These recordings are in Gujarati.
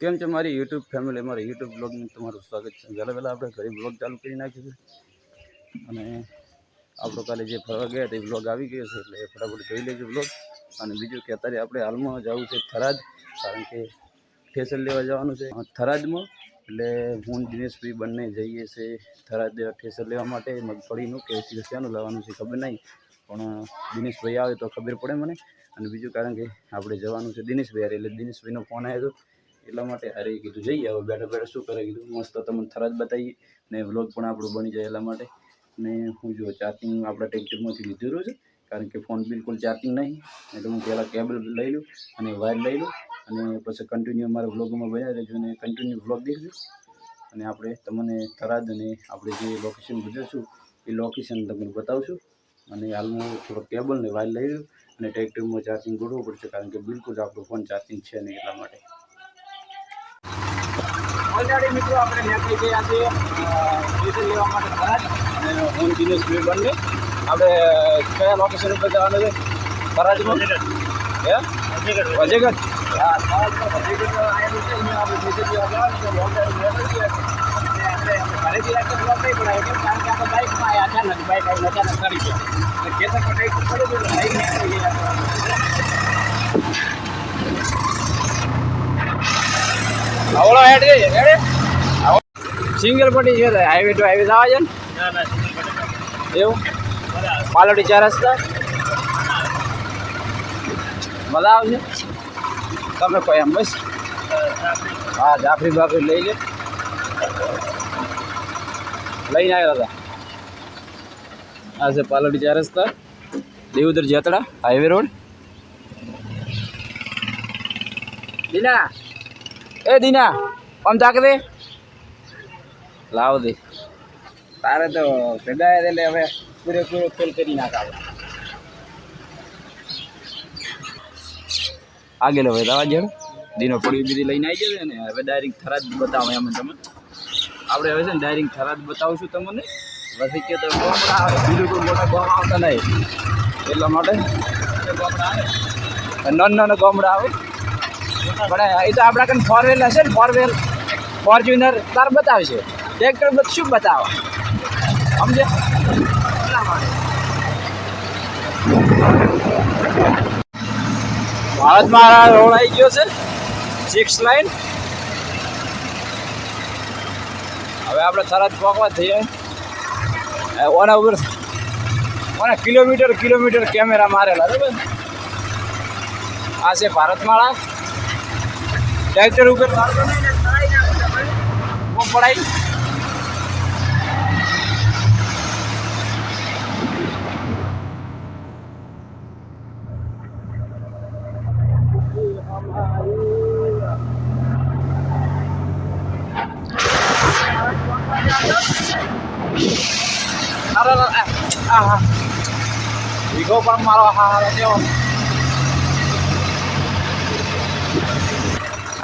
કેમ છે મારી યુટ્યુબ ફેમિલી, મારી યુટ્યુબ બ્લોગમાં તમારું સ્વાગત છે। પહેલાં આપણે ઘરે બ્લોગ ચાલુ કરી નાખ્યું છે અને આપણો કાલે જે ફરવા ગયા તે બ્લોગ આવી ગયો છે, એટલે ફટાફટ જોઈ લેજો બ્લોગ। અને બીજું કે અત્યારે આપણે હાલમાં જવું છે થરાદ, કારણ કે ઠેસર લેવા જવાનું છે થરાદમાં। એટલે હું દિનેશભાઈ બંને જઈએ છીએ થરાદ ઠેસર લેવા માટે। મગફળીનું કે શેનું લેવાનું છે ખબર નહીં, પણ દિનેશભાઈ આવે તો ખબર પડે મને। અને બીજું કારણ કે આપણે જવાનું છે દિનેશભાઈ હારે, એટલે દિનેશભાઈનો ફોન આવ્યો હતો એટલા માટે હારે કીધું જઈએ। હવે બેઠા બેઠા શું કરે કીધું મસ્ત તમને થરાદ બતાવીએ ને વ્લોગ પણ આપણું બની જાય એટલા માટે। ને હું જો ચાર્જિંગ આપણા ટ્રેક્ટરમાંથી લીધેલું છે, કારણ કે ફોન બિલકુલ ચાર્જિંગ નહીં, એટલે હું પહેલાં કેબલ લઈ લઉં અને વાયર લઈ લઉં અને પછી કન્ટિન્યુ અમારા વ્લોગમાં બન્યા રહેજો અને કન્ટિન્યુ વ્લોગ દેખજો। અને આપણે તમને થરાદ અને આપણે જે લોકેશન બદલશું એ લોકેશન તમને બતાવશું। અને હાલમાં થોડો કેબલ ને વાયર લઈ લઉં અને ટ્રેક્ટરમાં ચાર્જિંગ ગોઠવવું પડશે, કારણ કે બિલકુલ આપણું ફોન ચાર્જિંગ છે નહીં એટલા માટે। ઓલરેડી મિત્રો આપણે નીકળી ગયા છીએ ડીઝલ લેવા માટે થરાદ, અને હું દિનેશભાઈ બંને આપણે કયા લોકેશન ઉપર જવાનું છે થરાદમાં? હે વજેગઢ? હા, થરાદમાં વજેગઢ આવેલું છે, અહીંયા આપણે ડીઝલ લેવા જવાનું છે। ઓલરેડી નીકળી ગયા છે અને આપણે ઘરેથી રાખી બ્લોક નહીં પડાય, કારણ કે આપણે બાઇકમાં આવ્યા અચાનક, બાઇક આવીને અચાનક કરી ગયા એટલે ખેતર પર ટાઈપ પડે છે, લઈને નીકળી ગયા। આવડો હેડ છે હેડે સિંગલ પટ્ટી છે, હાઈવે ટુ હાઈવે જવા છે ને? એવું પાલોડી 4 રસ્તા મજા આવશે તમે કોઈ એમ બસ? હા, જાફરી બાફરી લઈ લે, લઈને આવ્યા હતા। આ છે પાલોડી 4 રસ્તા, દેવુદર જેતડા હાઈવે રોડ। દીના એ દીના આમ તાક દે, લાવ દે, તારે તો ભેગા એટલે હવે પૂરેપૂરો ખેલ કરી નાખા। આગળ હવે દવા જેડ દીનો પડી બીજી લઈને આવી જશે ને હવે ડાયરેક્ટ થરાદ બતાવો એમ તમે આપણે હવે છે ને ડાયરેક્ટ થરાદ બતાવશું તમને। પછી કે તો ગામડા આવે, બીજું કોઈ મોટા ગામ આવતા નહીં એટલા માટે નાના ગામડા આવે। પણ એ તો આપણા કંઈ ફોર વ્હીલ હશે ને, ફોર્ચ્યુનર તાર બતાવશે, ટ્રેક્ટર શું બતાવો સમજે? ભારતમાં રોડ આવી ગયો છે 6 લાઈન। હવે આપણે થરાદ પહોંચવા થઈએ ઓના ઉપર કિલોમીટર કેમેરા મારેલા બરાબર। આ છે ભારતમાળા, ટ્રેક્ટર ઉપર પડાય વિગો પણ મારો હારો કેવો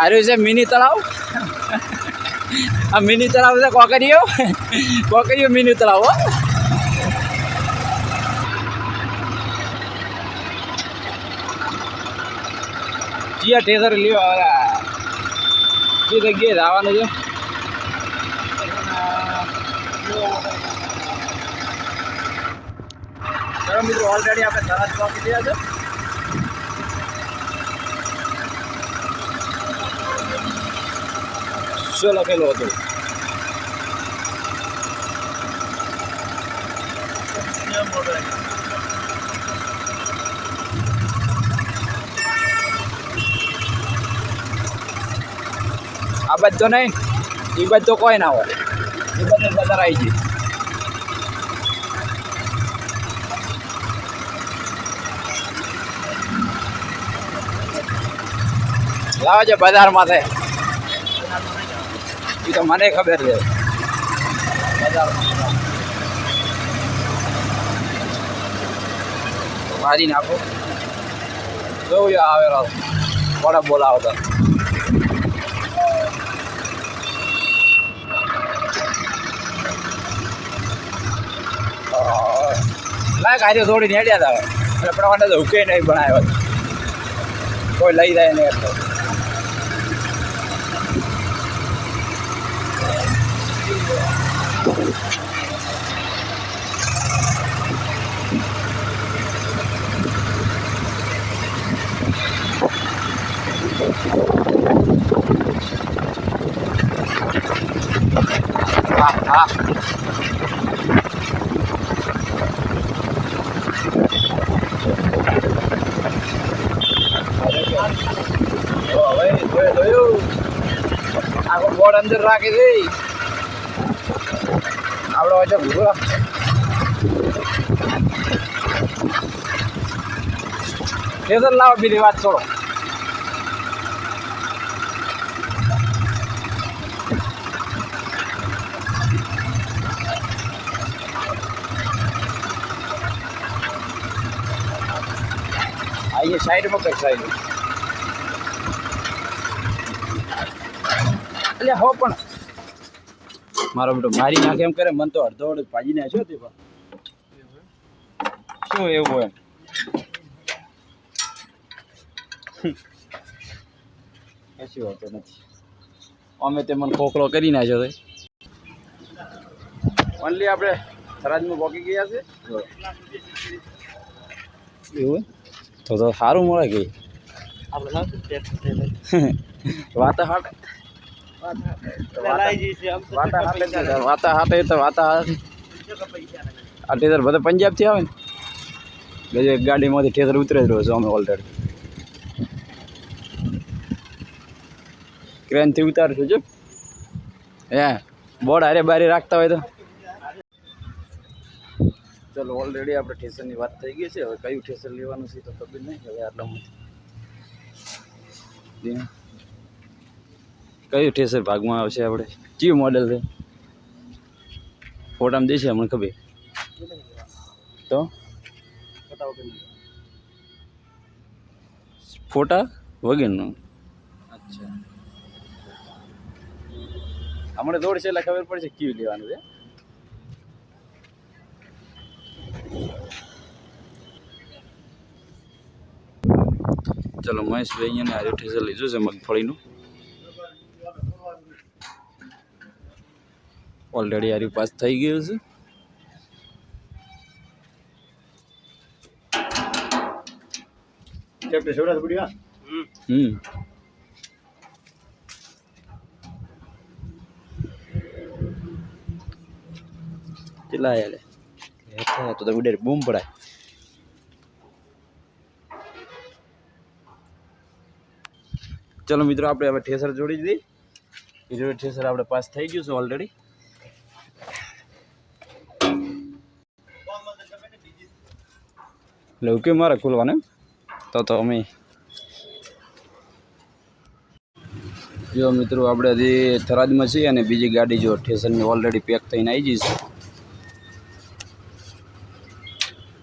આર્યું છે મિની તળાવ। આ મિની તળાવ છે કોકરીઓ મિની તળાવ હો। જીયા ઠેસર લ્યો જે જગ્યાએ જવાનું છે ચલો મિત્રો, ઓલરેડી આપણે થરાદ પહોંચી ગયા છે। શું લખેલું હતું? આ બાદ તો નહીં, એ બાદ તો કોઈ ના હોય, એ બાદ બધા આવી જાય। લાવો છે બજારમાં થાય એ તો મને ખબર છે। મારી નાખો જોવું આવેલો કોને બોલાવતા લાય કાર્ય થોડી નેડ્યા હતા એટલે પ્રમાણે તો હુકે નહીં બનાવ્યો, કોઈ લઈ જાય નહીં એટલે હા આખો બોર્ડ અંદર રાખી દે આપડે વચ્ચે ભૂરો લેઝર લાવો બીજી વાત છોડો आइए साइड में कर साइड એટલે હો પણ મારો બેટો મારી નાખે એમ કરે મન તો અડધો અડધ ભાજી નાખ્યો તે પણ શું એવું એમ કશી વાત નથી અમે તે મને ખોખલો કરી નાખ્યો છે ઓનલી આપણે થરાદમાં પહોંચી ગયા છે એવું તો સારું મળે કે વાતા હાટે વાતા હાટે તો વાતા આ ઠેસર બધા પંજાબથી આવે ને એક ગાડીમાંથી ઠેસર ઉતરે જ રહ્યો છું અમે ઓલરેડી ક્રેનથી ઉતારશું જો હે બોર્ડ હારે બારે રાખતા હોય તો ચલો ઓલરેડી આપણે ઠેસરની વાત થઈ ગઈ છે હવે કયું ઠેસર લેવાનું છે તો ખબર નહીં હવે આટલામાં કયું ઠેસર ભાગમાં આવશે આપણે કયું મોડેલ છે ફોટામાં દેશે મને ખબર તો ફોટા વગેરેનું અચ્છા હમણાં દોડ છે એટલે ખબર પડશે કયું લેવાનું છે ચલો મહેશભાઈ અહીંયા આર્યો ઠેસર લીધું છે મગફળીનું ઓલરેડી આર્યું પાસ થઈ ગયું છે કેટલા યાર તો ઉડે બૂમ પડાય ચલો મિત્રો આપણે હવે ઠેસર જોડી દઈએ બીજું ઠેસર આપણે પાસ થઈ ગયું છે ઓલરેડી એટલે ઓકે મારે ખોલવાને તો અમે જો મિત્રો આપણે હજી થરાદમાં છીએ અને બીજી ગાડી જો ઠેસરની ઓલરેડી પેક થઈને આવી જઈશ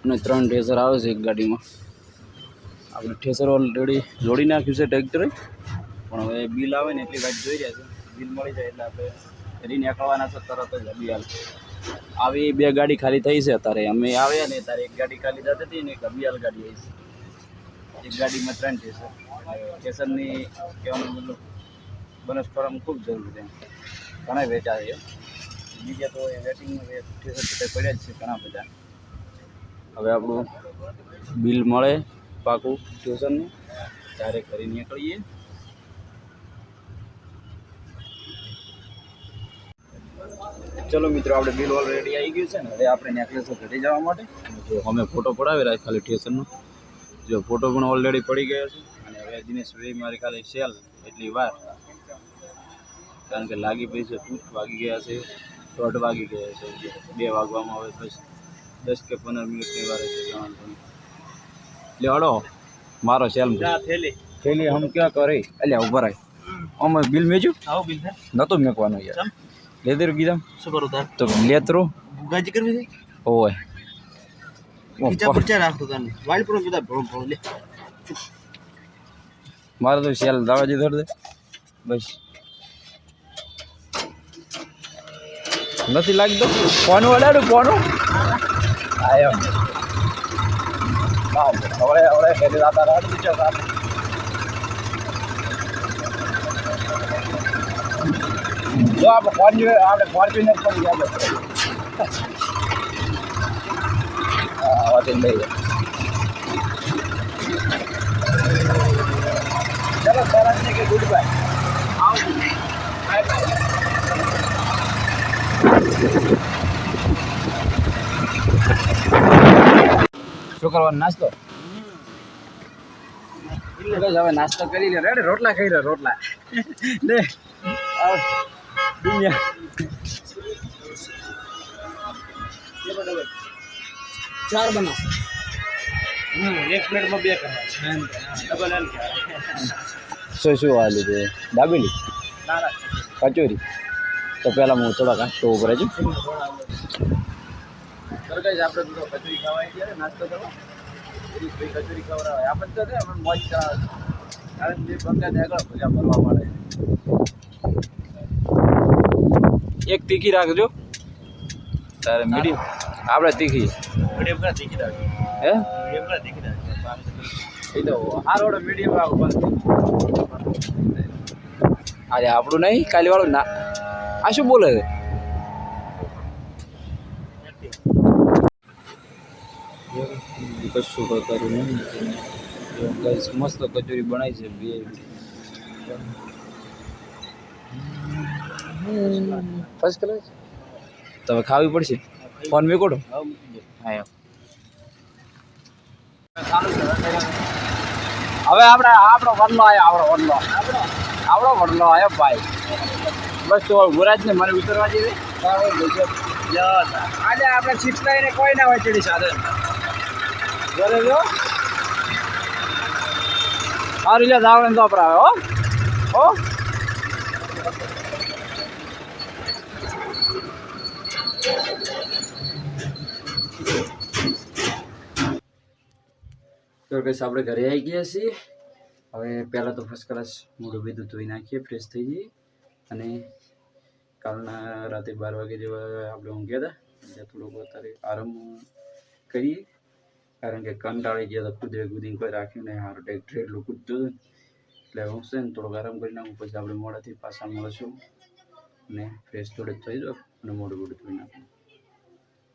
અને 3 ઠેસર આવે છે એક ગાડીમાં આપણે ઠેસર ઓલરેડી જોડી નાખ્યું છે ટ્રેક્ટરે પણ હવે બિલ આવે ને એટલી વાત જોઈ રહ્યા છે બિલ મળી જાય એટલે આપણે નીકળવાના છે તરત જ અભિયાલ આવી 2 ગાડી ખાલી થઈ છે અત્યારે અમે આવ્યા ને ત્યારે એક ગાડી ખાલી જતી હતી ને એક અભિયાલ ગાડી આવી છે એક ગાડીમાં 3 ઠેસર ઠેસરની કહેવાનો મતલબ બનાસકાંઠામાં ખૂબ જરૂર છે ઘણા વેચા છે બીજા તો એ વેટિંગમાં ઠેસર બધા પડ્યા જ છે ઘણા બધા હવે આપણું બિલ મળે પાકું ઠેસરનું ત્યારે કરી નીકળીએ ચલો મિત્રો આપણે બિલ ઓલરેડી આવી ગયું છે ને હવે આપણે નેકલેસ ઘટી જવા માટે જો અમે ફોટો પડાવી રહ્યા ખાલી ઠેસરનો જો ફોટો પણ ઓલરેડી પડી ગયો છે અને હવે દિનેશભાઈ મારી ખાલી સેલ એટલી વાર કારણ કે લાગી પડી છે તૂટ વાગી ગયા છે 1:30 વાગી ગયા છે 2 વાગવામાં હવે બસ 10 કે 15 મિનિટની વાર છે એટલે અડો મારો સેલ થેલી હમ ક્યાં કરે એટલે ઉભા રહે અમે બિલ મેજું નતું મેકવાનું યાર લેતર કીધા શું કરું તાર તો લેતરો ગાજી કરવી છે ઓય ખીચા પરચા રાખતો તને વાળી પર બધા ભોળ લે મારે તો સેલ દાવાજી ધર દે બસ નથી લાગતો ફોન વડાડું ફોન આયો વાવ હવે હેડે દાતા રાડ છે જો આપણે ફોર્ચ્યુનર પણ ગયા હા વાતે લઈ ચલો સરસ ને કે ગુડ બાય આવજો બાય બાય શું કરવાનો નાસ્તો? હવે નાસ્તો કરી લે રેડે, રોટલા ખાઈ લે રોટલા લે ચાર બનાવ. એક પ્લેટમાં 2 કરવા ડબલ એલ. શું વાલી છે? દાબેલી, કચોરી. તો પહેલાં હું થોડા કાસ્તો ઉપર જ આપણે કચોરી ખાવા ગયા નાસ્તો કરવા, કચોરી ખવડાવે આપણે તો છે મોજ કરાવે. કારણ કે પંકજ આગળ ભજા ભરવા પડે. એક તીખી રાખજો તારે, મીડિયમ આપણે તીખી મીડિયમ કા તીખી રાખજો. હે મીડિયમ કા તીખી રાખજો. એ તો હારો મીડિયમ રાખો બસ. આજે આપણું નહીં કાલે વાળું ના. આ શું બોલે છે? કશું કરું નહીં. મસ્ત કચોરી બનાવી છે બે. First class. તમે ખાવી પડશે. ફોન મેં કોડો. હા હવે આપણે આપણો વડલો આવ્યો. આપણો વડલો આવ્યો ભાઈ. બસ તો ગુરાજને મને ઉતરવા જઈએ. આજે આપણે ચીપ્સ લઈને કોઈ ના હોય ચડી સાથે ઘરે જો સારું લે જાવ તો આપણે આવે હો. તો કઈ આપણે ઘરે આવી ગયા છીએ. હવે પહેલાં તો ફર્સ્ટ ક્લાસ મોઢું બીધું ધોઈ નાખીએ, ફ્રેશ થઈ જઈએ. અને કાલના રાતે 12 વાગે જેવા આપણે ઊંઘ્યા હતા એટલે થોડુંક અત્યારે આરામ કરીએ. કારણ કે કંટાળી ગયા હતા, કૂદીને કોઈ રાખ્યું નહીં. હારું ટેક્ટર એટલું કૂદતું હતું એટલે હું છે ને થોડોક આરામ કરી નાખું. પછી આપણે મોડાથી પાછા મળશું અને ફ્રેશ થોડુંક થઈ જાવ અને મોઢું ધોઈ નાખું.